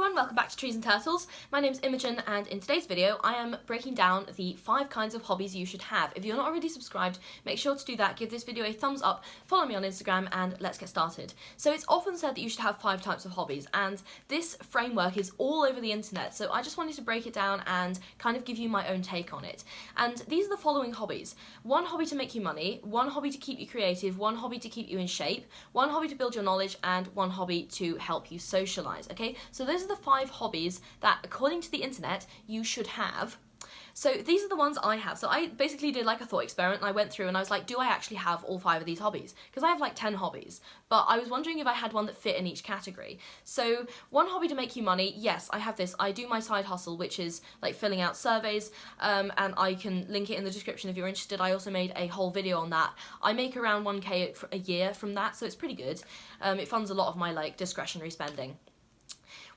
everyone, welcome back to Trees and Turtles. My name's Imogen and in today's video I am breaking down the 5 kinds of hobbies you should have. If you're not already subscribed, make sure to do that, give this video a thumbs up, follow me on Instagram and let's get started. So it's often said that you should have 5 types of hobbies and this framework is all over the internet, so I just wanted to break it down and kind of give you my own take on it. And these are the following hobbies. 1 hobby to make you money, 1 hobby to keep you creative, 1 hobby to keep you in shape, 1 hobby to build your knowledge and 1 hobby to help you socialise, okay? So those are the 5 hobbies that, according to the internet, you should have. So these are the ones I have. So I basically did like a thought experiment and I went through and I was like, do I actually have all 5 of these hobbies? Because I have like 10 hobbies, but I was wondering if I had one that fit in each category. So 1 hobby to make you money, yes, I have this. I do my side hustle, which is like filling out surveys, and I can link it in the description if you're interested. I also made a whole video on that. I make around 1k a year from that, so it's pretty good. It funds a lot of my like discretionary spending.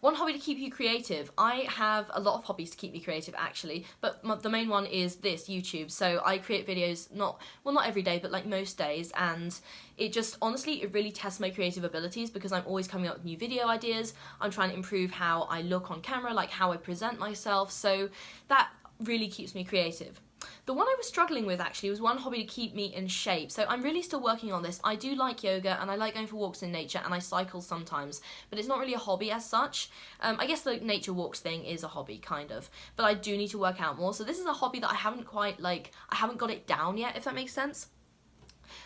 1 hobby to keep you creative. I have a lot of hobbies to keep me creative actually, but the main one is this, YouTube. So I create videos not every day, but like most days, and it just, honestly, it really tests my creative abilities because I'm always coming up with new video ideas. I'm trying to improve how I look on camera, like how I present myself, so that really keeps me creative. The one I was struggling with actually was 1 hobby to keep me in shape, so I'm really still working on this. I do like yoga and I like going for walks in nature and I cycle sometimes, but it's not really a hobby as such. I guess the nature walks thing is a hobby, kind of, but I do need to work out more, so this is a hobby that I haven't quite, I haven't got it down yet, if that makes sense.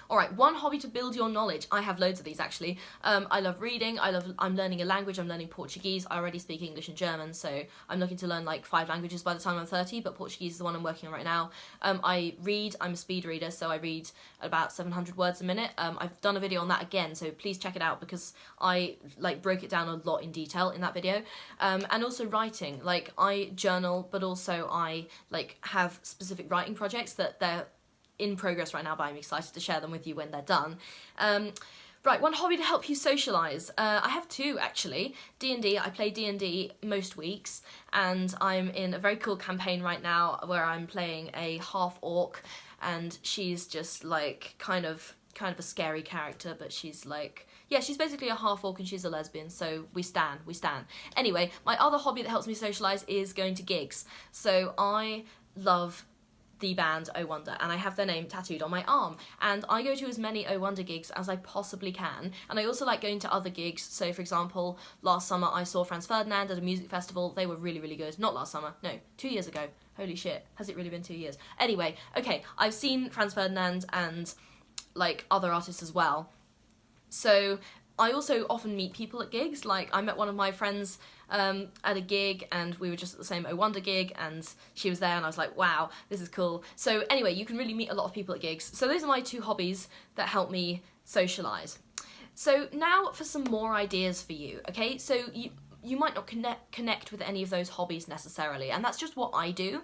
Alright, 1 hobby to build your knowledge. I have loads of these actually. I love reading, I'm learning a language, I'm learning Portuguese. I already speak English and German, so I'm looking to learn like 5 languages by the time I'm 30, but Portuguese is the one I'm working on right now. I read, I'm a speed reader, so I read about 700 words a minute. I've done a video on that again, so please check it out because I broke it down a lot in detail in that video. And also writing, I journal, but also I have specific writing projects that they're in progress right now, but I'm excited to share them with you when they're done. Right, 1 hobby to help you socialise. I have 2 actually. D&D, I play D&D most weeks, and I'm in a very cool campaign right now where I'm playing a half-orc, and she's just kind of a scary character, but she's yeah, she's basically a half-orc and she's a lesbian, so we stan. Anyway, my other hobby that helps me socialise is going to gigs. So I love the band Oh Wonder, and I have their name tattooed on my arm, and I go to as many Oh Wonder gigs as I possibly can, and I also like going to other gigs. So for example, last summer I saw Franz Ferdinand at a music festival. They were really, really good. Not last summer, no, 2 years ago. Holy shit, has it really been 2 years? Anyway, okay, I've seen Franz Ferdinand and other artists as well. So I also often meet people at gigs. I met one of my friends at a gig and we were just at the same Oh Wonder gig and she was there and I was like, wow, this is cool. So anyway, you can really meet a lot of people at gigs. So those are my 2 hobbies that help me socialise. So now for some more ideas for you, okay? So you might not connect with any of those hobbies necessarily, and that's just what I do,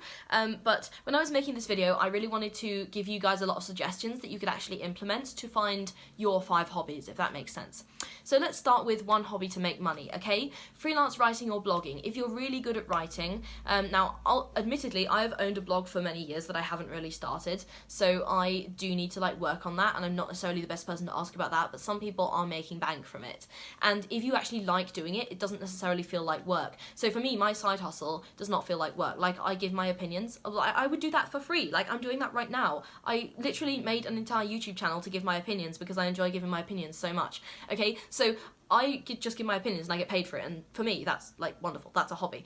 but when I was making this video I really wanted to give you guys a lot of suggestions that you could actually implement to find your 5 hobbies, if that makes sense. So let's start with 1 hobby to make money, okay? Freelance writing or blogging. If you're really good at writing, now admittedly I've owned a blog for many years that I haven't really started, so I do need to work on that, and I'm not necessarily the best person to ask about that, but some people are making bank from it, and if you actually like doing it, it doesn't necessarily feel like work. So for me, my side hustle does not feel like work. I give my opinions. I would do that for free. I'm doing that right now. I literally made an entire YouTube channel to give my opinions because I enjoy giving my opinions so much. Okay, so I just give my opinions and I get paid for it, and for me that's wonderful. That's a hobby.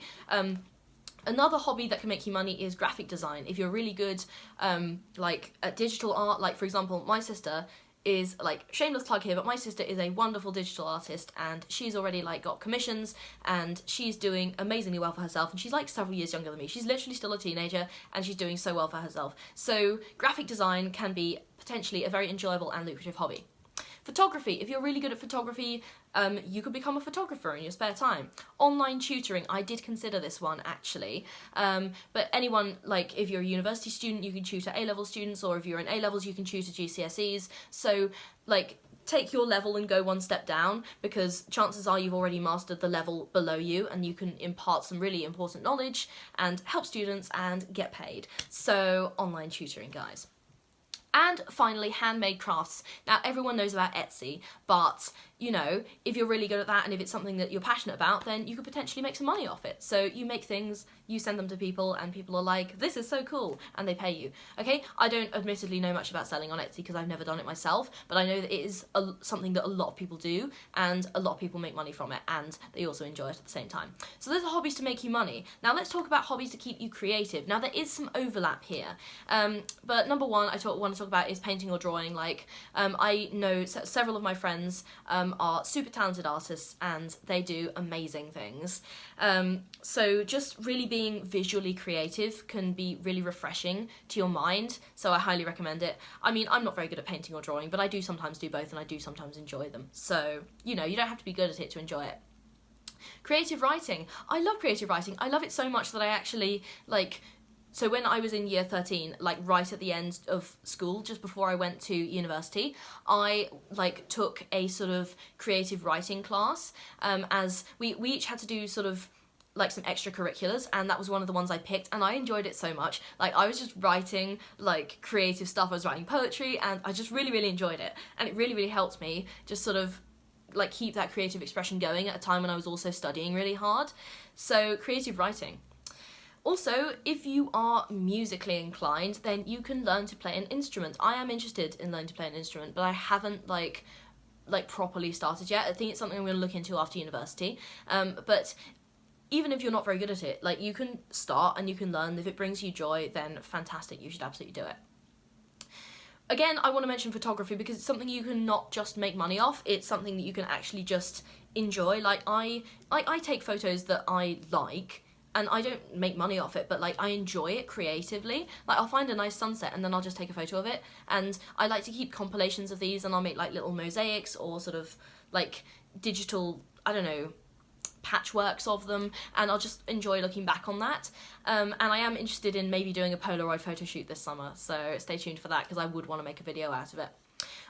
Another hobby that can make you money is graphic design. If you're really good at digital art, for example, my sister is, shameless plug here, but my sister is a wonderful digital artist and she's already got commissions and she's doing amazingly well for herself, and she's several years younger than me. She's literally still a teenager and she's doing so well for herself. So graphic design can be potentially a very enjoyable and lucrative hobby. Photography. If you're really good at photography, you could become a photographer in your spare time. Online tutoring. I did consider this one actually, but anyone, if you're a university student, you can tutor A-level students, or if you're in A-levels, you can tutor GCSEs. So take your level and go 1 step down, because chances are you've already mastered the level below you and you can impart some really important knowledge and help students and get paid. So online tutoring, guys. And finally, handmade crafts. Now, everyone knows about Etsy, but you know, if you're really good at that and if it's something that you're passionate about, then you could potentially make some money off it. So you make things, you send them to people, and people are like, this is so cool, and they pay you. Okay, I don't admittedly know much about selling on Etsy because I've never done it myself, but I know that it is something that a lot of people do, and a lot of people make money from it, and they also enjoy it at the same time. So those are hobbies to make you money. Now let's talk about hobbies to keep you creative. Now there is some overlap here, but number one I want to talk about is painting or drawing. Like, I know several of my friends are super talented artists and they do amazing things. So just really being visually creative can be really refreshing to your mind, so I highly recommend it. I mean, I'm not very good at painting or drawing, but I do sometimes do both and I do sometimes enjoy them. So, you know, you don't have to be good at it to enjoy it. Creative writing. I love creative writing. I love it so much that I actually, like, so when I was in year 13, like right at the end of school, just before I went to university, I like took a sort of creative writing class, as we each had to do sort of like some extracurriculars, and that was one of the ones I picked, and I enjoyed it so much. Like, I was just writing like creative stuff, I was writing poetry, and I just really enjoyed it, and it really helped me just sort of like keep that creative expression going at a time when I was also studying really hard. So creative writing. Also, if you are musically inclined, then you can learn to play an instrument. I am interested in learning to play an instrument, but I haven't like properly started yet. I think it's something I'm going to look into after university. But even if you're not very good at it, like, you can start and you can learn. If it brings you joy, then fantastic, you should absolutely do it. Again, I want to mention photography because it's something you can not just make money off, it's something that you can actually just enjoy. Like, I take photos that I like, and I don't make money off it, but like, I enjoy it creatively. Like, I'll find a nice sunset and then I'll just take a photo of it, and I like to keep compilations of these, and I'll make like little mosaics or sort of like digital, I don't know, patchworks of them, and I'll just enjoy looking back on that. And I am interested in maybe doing a Polaroid photo shoot this summer, so stay tuned for that because I would want to make a video out of it.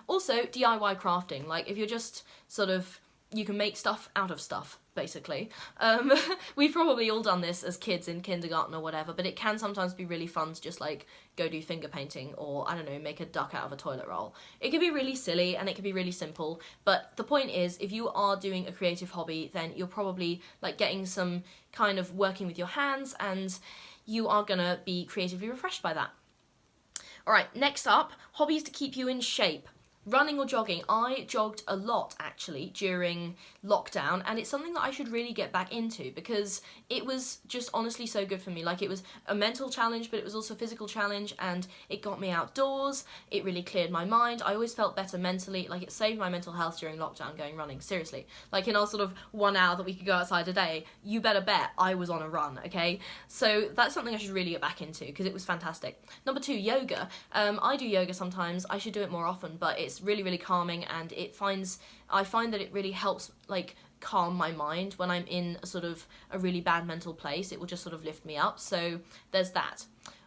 Also, DIY crafting. Like, if you're just sort of, you can make stuff out of stuff, basically. We've probably all done this as kids in kindergarten or whatever, but it can sometimes be really fun to just like go do finger painting, or I don't know, make a duck out of a toilet roll. It can be really silly and it can be really simple, but the point is, if you are doing a creative hobby, then you're probably like getting some kind of working with your hands, and you are gonna be creatively refreshed by that. Alright, next up, hobbies to keep you in shape. Running or jogging. I jogged a lot actually during lockdown, and it's something that I should really get back into because it was just honestly so good for me. Like, it was a mental challenge, but it was also a physical challenge, and it got me outdoors. It really cleared my mind. I always felt better mentally. Like, it saved my mental health during lockdown going running, seriously. Like, in our sort of 1 hour that we could go outside a day, you better bet I was on a run, okay? So that's something I should really get back into because it was fantastic. Number 2, yoga. I do yoga sometimes. I should do it more often, but it's really calming, and I find that it really helps like calm my mind when I'm in a sort of a really bad mental place. It will just sort of lift me up, so there's that.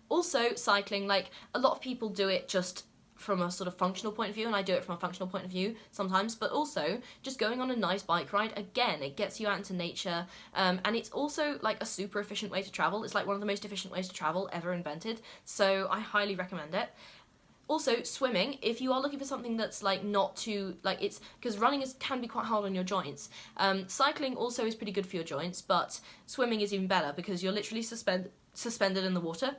Also, cycling. Like, a lot of people do it just from a sort of functional point of view, and I do it from a functional point of view sometimes, but also just going on a nice bike ride. Again, it gets you out into nature, and it's also like a super efficient way to travel. It's like one of the most efficient ways to travel ever invented, so I highly recommend it. Also, swimming, if you are looking for something that's like not too, like, it's, because running can be quite hard on your joints. Cycling also is pretty good for your joints, but swimming is even better because you're literally suspended in the water,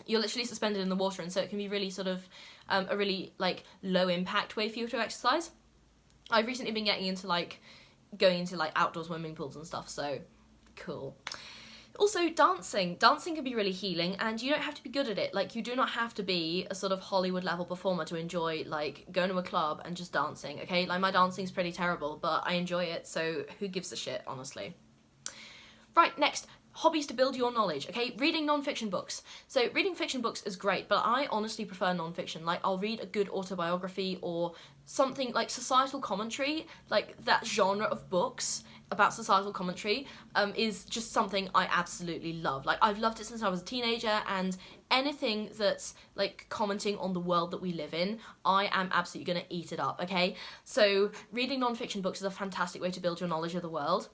You're literally suspended in the water, and so it can be really sort of a really like low impact way for you to exercise. I've recently been getting into like going into like outdoor swimming pools and stuff, so cool. Also, dancing. Dancing can be really healing, and you don't have to be good at it. Like, you do not have to be a sort of Hollywood level performer to enjoy like going to a club and just dancing, okay? Like, my dancing's pretty terrible, but I enjoy it, so who gives a shit, honestly. Right, next. Hobbies to build your knowledge, okay? Reading non-fiction books. So reading fiction books is great, but I honestly prefer non-fiction. Like, I'll read a good autobiography or something like societal commentary, like that genre of books about societal commentary is just something I absolutely love. Like, I've loved it since I was a teenager, and anything that's like commenting on the world that we live in, I am absolutely gonna eat it up, okay? So reading non-fiction books is a fantastic way to build your knowledge of the world.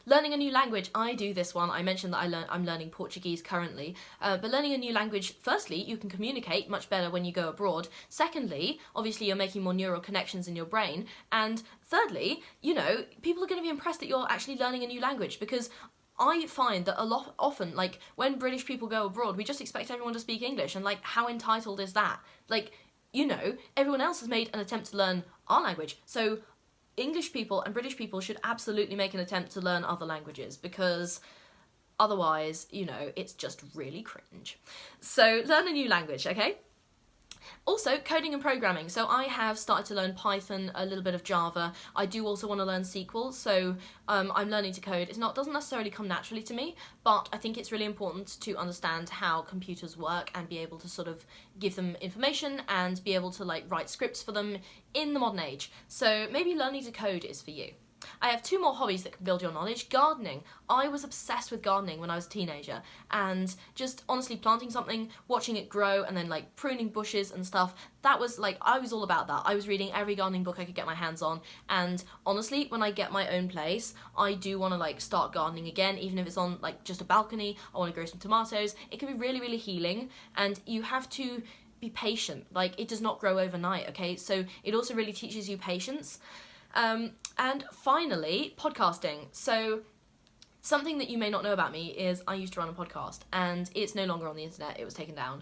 Learning a new language, I do this one. I mentioned that I'm learning Portuguese currently. But learning a new language, firstly, you can communicate much better when you go abroad. Secondly, obviously you're making more neural connections in your brain. And thirdly, you know, people are going to be impressed that you're actually learning a new language, because I find that often, like, when British people go abroad, we just expect everyone to speak English, and, like, how entitled is that? Like, you know, everyone else has made an attempt to learn our language, so English people and British people should absolutely make an attempt to learn other languages, because otherwise, you know, it's just really cringe. So learn a new language, okay? Also, coding and programming. So I have started to learn Python, a little bit of Java. I do also want to learn SQL, so I'm learning to code. It doesn't necessarily come naturally to me, but I think it's really important to understand how computers work and be able to sort of give them information and be able to, like, write scripts for them in the modern age. So maybe learning to code is for you. I have 2 more hobbies that can build your knowledge. Gardening. I was obsessed with gardening when I was a teenager, and just honestly planting something, watching it grow, and then, like, pruning bushes and stuff, that was, like, I was all about that. I was reading every gardening book I could get my hands on, and honestly, when I get my own place, I do want to, like, start gardening again, even if it's on, like, just a balcony. I want to grow some tomatoes. It can be really, really healing, and you have to be patient. Like, it does not grow overnight, okay? So it also really teaches you patience. And finally, podcasting. So something that you may not know about me is I used to run a podcast, and it's no longer on the internet. It was taken down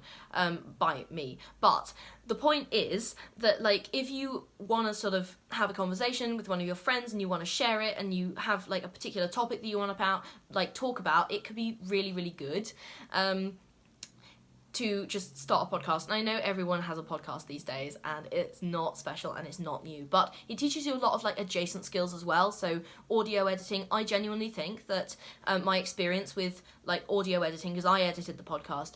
by me. But the point is that, like, if you want to sort of have a conversation with one of your friends and you want to share it, and you have, like, a particular topic that you want to talk about, it could be really, really good. To just start a podcast. And I know everyone has a podcast these days, and it's not special and it's not new, but it teaches you a lot of, like, adjacent skills as well. So audio editing, I genuinely think that my experience with, like, audio editing, because I edited the podcast,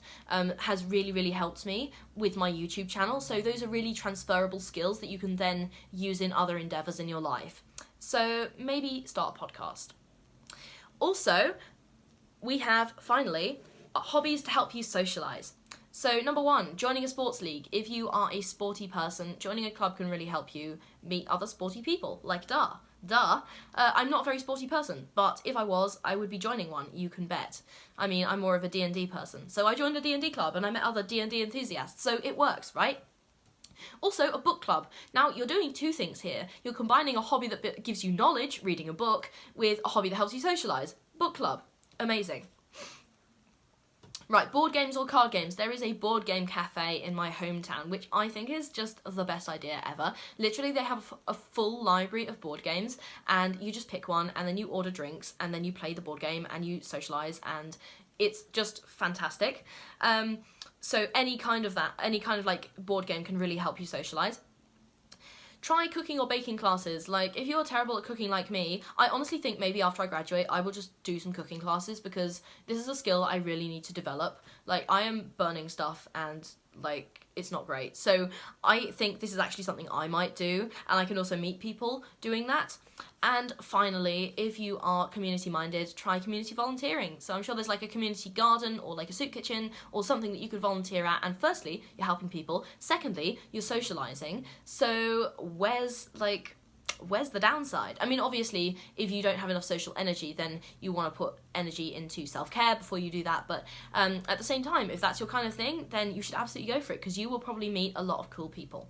has really, really helped me with my YouTube channel. So those are really transferable skills that you can then use in other endeavours in your life. So maybe start a podcast. Also, we have, finally, hobbies to help you socialise. So number 1, joining a sports league. If you are a sporty person, joining a club can really help you meet other sporty people, like duh. I'm not a very sporty person, but if I was, I would be joining one, you can bet. I mean, I'm more of a D&D person, so I joined a D&D club and I met other D&D enthusiasts, so it works, right? Also, a book club. Now, you're doing 2 things here. You're combining a hobby that gives you knowledge, reading a book, with a hobby that helps you socialise. Book club. Amazing. Right, board games or card games. There is a board game cafe in my hometown, which I think is just the best idea ever. Literally, they have a full library of board games, and you just pick one, and then you order drinks, and then you play the board game, and you socialise, and it's just fantastic. So any kind of like board game can really help you socialise. Try cooking or baking classes. Like, if you're terrible at cooking like me, I honestly think maybe after I graduate, I will just do some cooking classes, because this is a skill I really need to develop. Like, I am burning stuff and, like, it's not great. So I think this is actually something I might do, and I can also meet people doing that. And finally, if you are community-minded, try community volunteering. So I'm sure there's, like, a community garden or, like, a soup kitchen or something that you could volunteer at. And firstly, you're helping people. Secondly, you're socialising. So where's the downside? I mean, obviously, if you don't have enough social energy, then you want to put energy into self-care before you do that. But at the same time, if that's your kind of thing, then you should absolutely go for it, because you will probably meet a lot of cool people.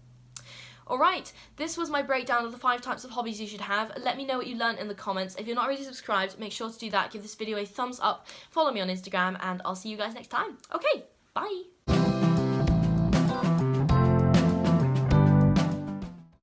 Alright, this was my breakdown of the 5 types of hobbies you should have. Let me know what you learned in the comments. If you're not already subscribed, make sure to do that. Give this video a thumbs up, follow me on Instagram, and I'll see you guys next time. Okay, bye!